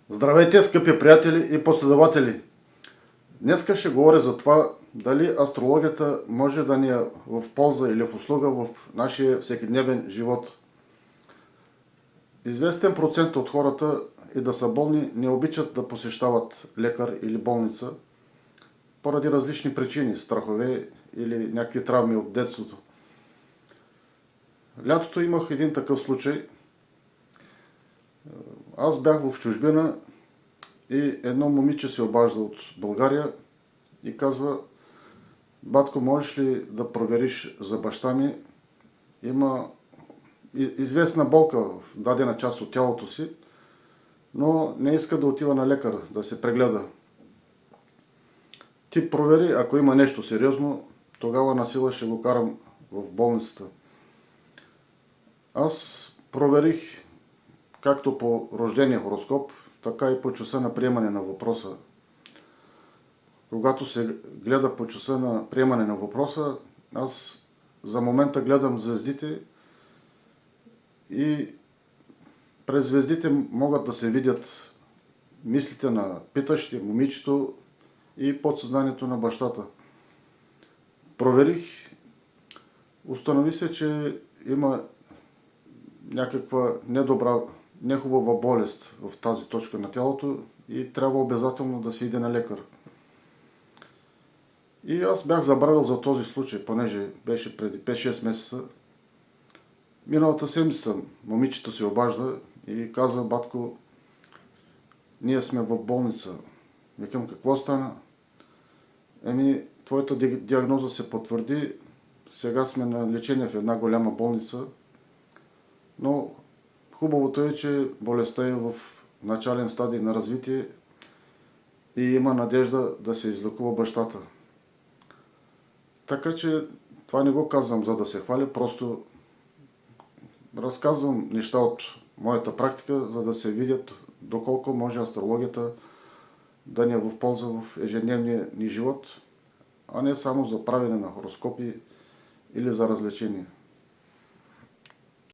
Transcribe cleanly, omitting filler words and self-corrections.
Здравейте, скъпи приятели и последователи! Днеска ще говоря за това дали астрологията може да ни е в полза или в услуга в нашия всекидневен живот. Известен процент от хората и да са болни не обичат да посещават лекар или болница поради различни причини, страхове или някакви травми от детството. Лятото имах един такъв случай. Аз бях в чужбина и едно момиче се обажда от България и казва: батко, можеш ли да провериш за баща ми? Има известна болка в дадена част от тялото си, но не иска да отива на лекар да се прегледа. Ти провери, ако има нещо сериозно, тогава насила ще го карам в болницата. Аз проверих както по рождения хороскоп, така и по часа на приемане на въпроса. Когато се гледа по часа на приемане на въпроса, аз за момента гледам звездите и през звездите могат да се видят мислите на питащия, момичето и подсъзнанието на бащата. Проверих, установи се, че има някаква нехубава болест в тази точка на тялото и трябва обязателно да се иде на лекар. И аз бях забравил за този случай, понеже беше преди 5-6 месеца. Миналата седмица момичето се обажда и казва: батко, ние сме в болница. Викам: какво стана? Твоята диагноза се потвърди, сега сме на лечение в една голяма болница, но хубавото е, че болестта е в начален стадий на развитие и има надежда да се излекува бащата. Така че това не го казвам за да се хваля, просто разказвам неща от моята практика, за да се видят доколко може астрологията да ни е в полза в ежедневния ни живот, а не само за правене на хороскопи или за развлечение.